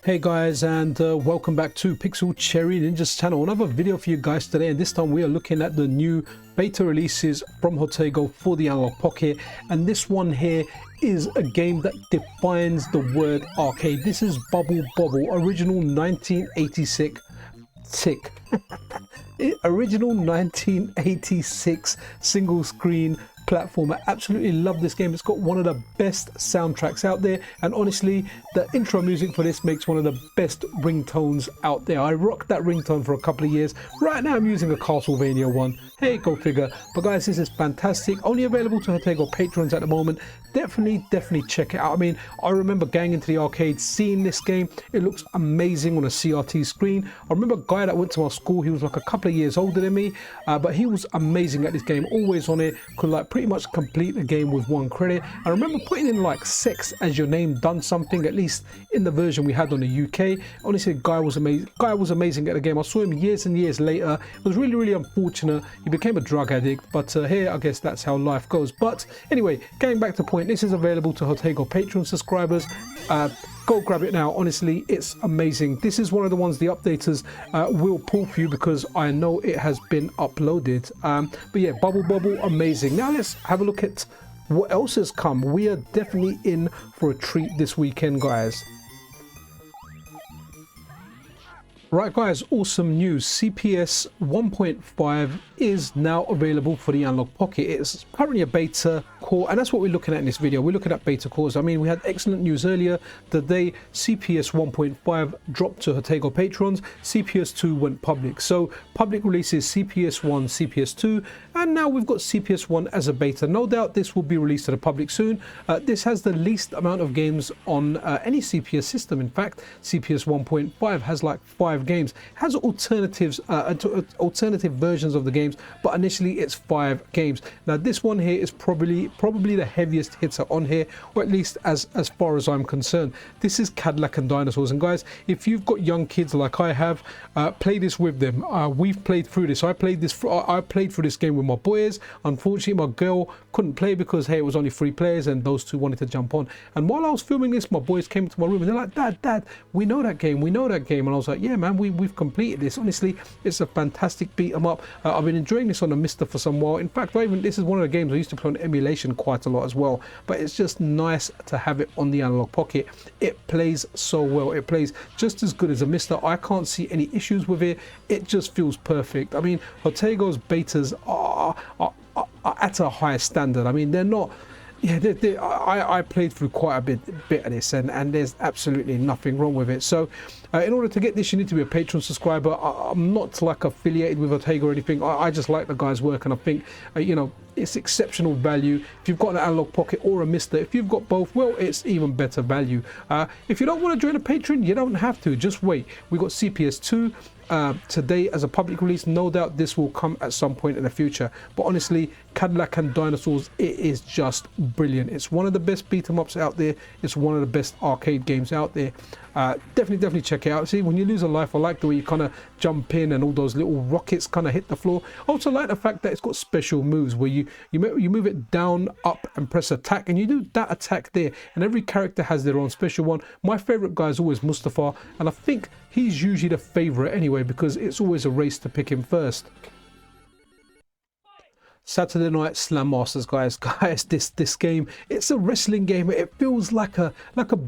Hey guys, and welcome back to Pixel Cherry Ninja's channel. Another video for you guys today, and this time we are looking at the new beta releases from Taito for the Analogue Pocket. And this one here is a game that defines the word arcade. This is Bubble Bobble, original 1986 original 1986 single screen platform. I absolutely love this game. It's got one of the best soundtracks out there, and honestly the intro music for this makes one of the best ringtones out there. I rocked that ringtone for a couple of years. Right now I'm using a Castlevania one. Hey, go figure. But guys, this is fantastic. Only available to Taito patrons at the moment. Definitely check it out. I mean, I remember going into the arcade, seeing this game. It looks amazing on a CRT screen. I remember a guy that went to my school. He was like a couple of years older than me, but he was amazing at this game. Always on it. Could like pretty much complete the game with one credit. I remember putting in like sex as your name done something, at least in the version we had on the UK. Honestly, the guy was amazing at the game. I saw him years and years later. It was really unfortunate. He became a drug addict, but here I guess that's how life goes. But anyway, getting back to the point, this is available to Taito Patreon subscribers. Go grab it now. Honestly, it's amazing. This is one of the ones the updaters will pull for you, because I know it has been uploaded. But yeah, Bubble Bobble, amazing. Now let's have a look at what else has come. We are definitely in for a treat this weekend, guys. Right guys, awesome news. CPS 1.5 is now available for the Analogue Pocket. It's currently a beta core, and that's what we're looking at in this video. We're looking at beta cores. I mean, we had excellent news earlier. The day CPS 1.5 dropped to Taito patrons, CPS 2 went public. So public releases CPS 1, CPS 2, and now we've got CPS 1 as a beta. No doubt this will be released to the public soon. This has the least amount of games on any CPS system. In fact, CPS 1.5 has like 5 games. It has alternatives, alternative versions of the games, but initially it's 5 games. Now this one here is probably the heaviest hitter on here, or at least as far as I'm concerned. This is Cadillac and Dinosaurs, and guys, if you've got young kids like I have, play this with them. We've played through this. I played through this game with my boys. Unfortunately, my girl couldn't play because hey, it was only 3 players, and those 2 wanted to jump on. And while I was filming this, my boys came to my room and they're like, Dad, we know that game. And I was like, yeah, man, we've completed this. Honestly, it's a fantastic beat 'em up. I've been enjoying this on the Mister for some while. In fact, this is one of the games I used to play on emulation quite a lot as well. But it's just nice to have it on the Analogue Pocket. It plays so well. It plays just as good as a Mister. I can't see any issues with it. It just feels perfect. I mean, Taito's betas are at a higher standard. I mean, they're not. Yeah, I played through quite a bit of this, and there's absolutely nothing wrong with it. So in order to get this, you need to be a Patreon subscriber. I'm not like affiliated with Taito or anything. I just like the guy's work, and I think you know, it's exceptional value. If you've got an Analogue Pocket or a Mister, if you've got both, well, it's even better value. If you don't want to join a Patreon, you don't have to. Just wait. We got CPS 2 today as a public release. No doubt this will come at some point in the future, but honestly, Cadillac and Dinosaurs, it is just brilliant. It's one of the best beat 'em ups out there. It's one of the best arcade games out there. Definitely check it out. See, when you lose a life, I like the way you kind of jump in and all those little rockets kind of hit the floor. I also like the fact that it's got special moves where you move it down, up, and press attack, and you do that attack there, and every character has their own special one. My favorite guy is always Mustafa, and I think he's usually the favorite anyway, because it's always a race to pick him first. Saturday Night Slam Masters, guys, this game, it's a wrestling game. It feels like a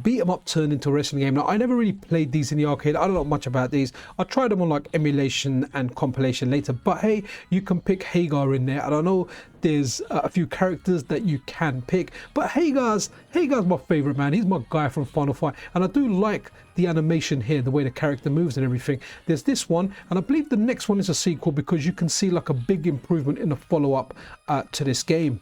beat 'em up turned into a wrestling game. Now, I never really played these in the arcade. I don't know much about these. I tried them on like emulation and compilation later, but hey, you can pick Hagar in there. I don't know, there's a few characters that you can pick, but Hagar's my favorite, man. He's my guy from Final Fight, and I do like the animation here, the way the character moves and everything. There's this one, and I believe the next one is a sequel, because you can see like a big improvement in the follow-up to this game.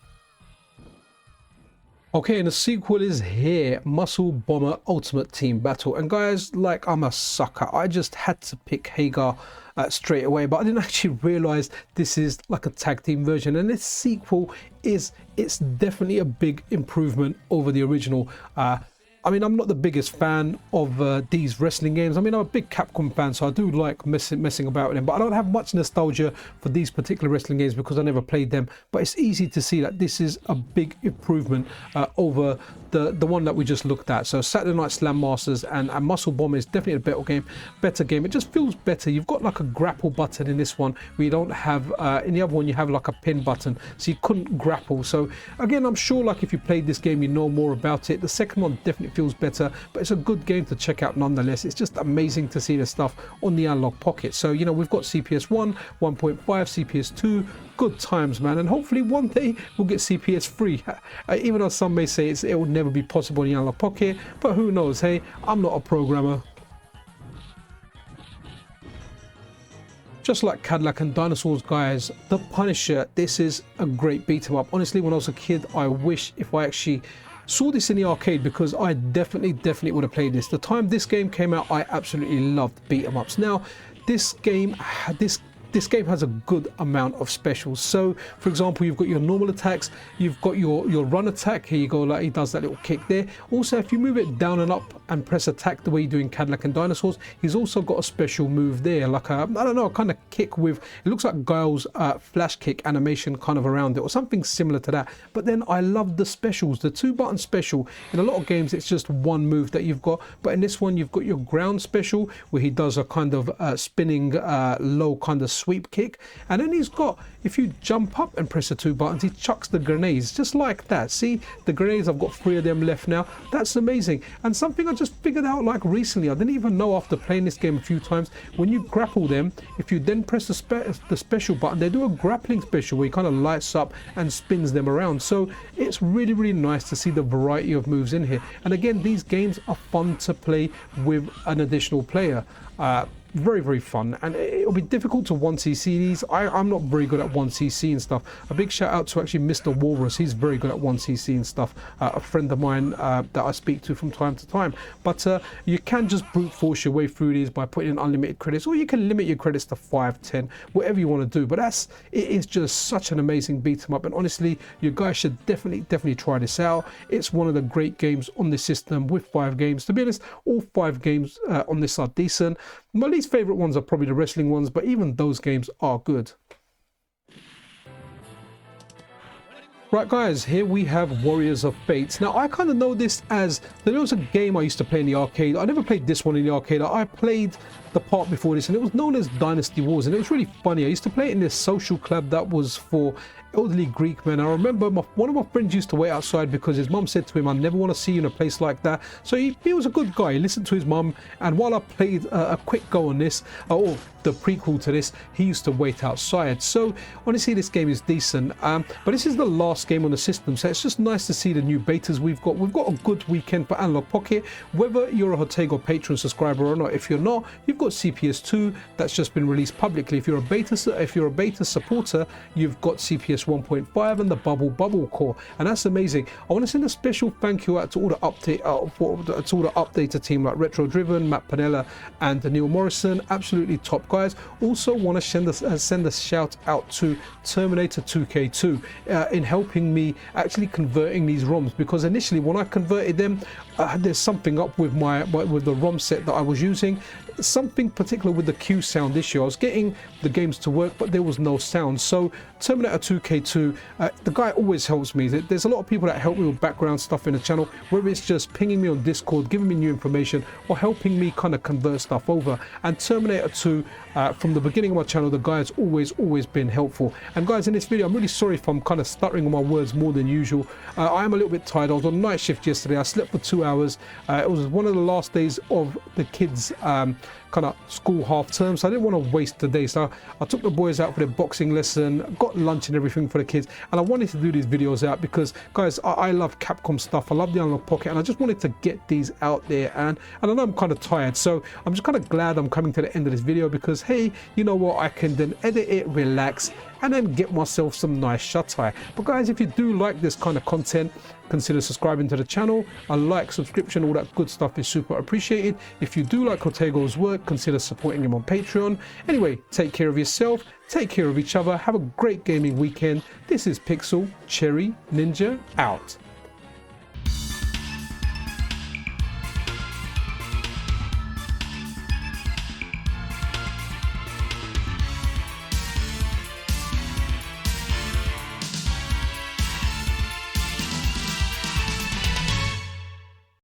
Okay, and the sequel is here, Muscle Bomber Ultimate Team Battle. And guys, like, I'm a sucker. I just had to pick Hagar straight away, but I didn't actually realize this is like a tag team version, and this sequel it's definitely a big improvement over the original. I mean, I'm not the biggest fan of these wrestling games. I mean, I'm a big Capcom fan, so I do like messing about with them, but I don't have much nostalgia for these particular wrestling games because I never played them. But it's easy to see that this is a big improvement over the one that we just looked at. So Saturday Night Slam Masters and Muscle Bomber is definitely a better game. It just feels better. You've got like a grapple button in this one, where you don't have in the other one you have like a pin button, so you couldn't grapple. So again, I'm sure like if you played this game you know more about it. The second one definitely feels better, but it's a good game to check out nonetheless. It's just amazing to see the stuff on the Analogue Pocket. So you know, we've got CPS 1, 1.5, CPS 2, good times, man, and hopefully one day we'll get CPS 3, even though some may say it will never be possible in the Analogue Pocket, but who knows. Hey, I'm not a programmer. Just like Cadillac and Dinosaurs, guys, The Punisher, this is a great beat 'em up. Honestly, when I was a kid, I wish if I actually saw this in the arcade, because I definitely would have played this. The time this game came out, I absolutely loved beat 'em ups. Now, this game has a good amount of specials. So for example, you've got your normal attacks, you've got your run attack. Here you go, like he does that little kick there. Also, if you move it down and up and press attack the way you do in Cadillac and Dinosaurs, he's also got a special move there, like a, I don't know, kind of kick with, it looks like Guile's flash kick animation kind of around it, or something similar to that. But then I love the specials, the 2-button special. In a lot of games it's just one move that you've got, but in this one you've got your ground special, where he does a kind of spinning low kind of sweep kick, and then he's got, if you jump up and press the 2 buttons, he chucks the grenades just like that. See the grenades, I've got 3 of them left now. That's amazing. And something I just figured out like recently, I didn't even know after playing this game a few times, when you grapple them, if you then press the special button, they do a grappling special where he kind of lights up and spins them around. So it's really nice to see the variety of moves in here. And again, these games are fun to play with an additional player. Very fun, and it'll be difficult to 1cc these. I'm not very good at 1cc and stuff. A big shout out to actually Mr. Walrus, he's very good at 1cc and stuff, a friend of mine that I speak to from time to time. But you can just brute force your way through these by putting in unlimited credits, or you can limit your credits to 5, 10, whatever you want to do. But it is just such an amazing beat 'em up, and honestly, you guys should definitely try this out. It's one of the great games on this system with 5 games. To be honest, all 5 games on this are decent. My least favorite ones are probably the wrestling ones, but even those games are good. Right guys, here we have Warriors of Fate. Now I kind of know this as, there was a game I used to play in the arcade. I never played this one in the arcade. I played the part before this, and it was known as Dynasty Wars, and it was really funny. I used to play it in this social club that was for elderly Greek men. I remember one of my friends used to wait outside because his mum said to him, I never want to see you in a place like that. So he was a good guy. He listened to his mum, and while I played a quick go on this, or the prequel to this, he used to wait outside. So honestly, this game is decent, but this is the last game on the system, so it's just nice to see the new betas we've got. We've got a good weekend for Analogue Pocket, whether you're a Hotego Patreon subscriber or not. If you're not, you've got CPS 2 that's just been released publicly. If you're a beta supporter, you've got CPS 1.5 and the Bubble core, and that's amazing. I want to send a special thank you out to all the updater team like RetroDriven, Matt Panella and Neil Morrison. Absolutely top guys. Also want to send a shout out to Terminator 2K2 in helping me actually converting these ROMs, because initially when I converted them, there's something up with with the ROM set that I was using. Something particular with the Q sound issue. I was getting the games to work, but there was no sound. So Terminator 2K2, the guy always helps me. There's a lot of people that help me with background stuff in the channel, whether it's just pinging me on Discord, giving me new information, or helping me kind of convert stuff over. And Terminator 2, from the beginning of my channel, the guy has always been helpful. And guys, in this video, I'm really sorry if I'm kind of stuttering on my words more than usual. I am a little bit tired. I was on night shift yesterday. I slept for 2 hours. It was one of the last days of the kids' kind of school half term, so I didn't want to waste the day. So I took the boys out for their boxing lesson, got lunch and everything for the kids, and I wanted to do these videos out because, guys, I love Capcom stuff. I love the Analogue Pocket, and I just wanted to get these out there. And I know I'm kind of tired, so I'm just kind of glad I'm coming to the end of this video, because hey, you know what, I can then edit it, relax, and then get myself some nice shut-eye. But guys, if you do like this kind of content, consider subscribing to the channel. A like, subscription, all that good stuff is super appreciated. If you do like Hotego's work, consider supporting him on Patreon. Anyway, take care of yourself, take care of each other, have a great gaming weekend. This is Pixel Cherry Ninja out.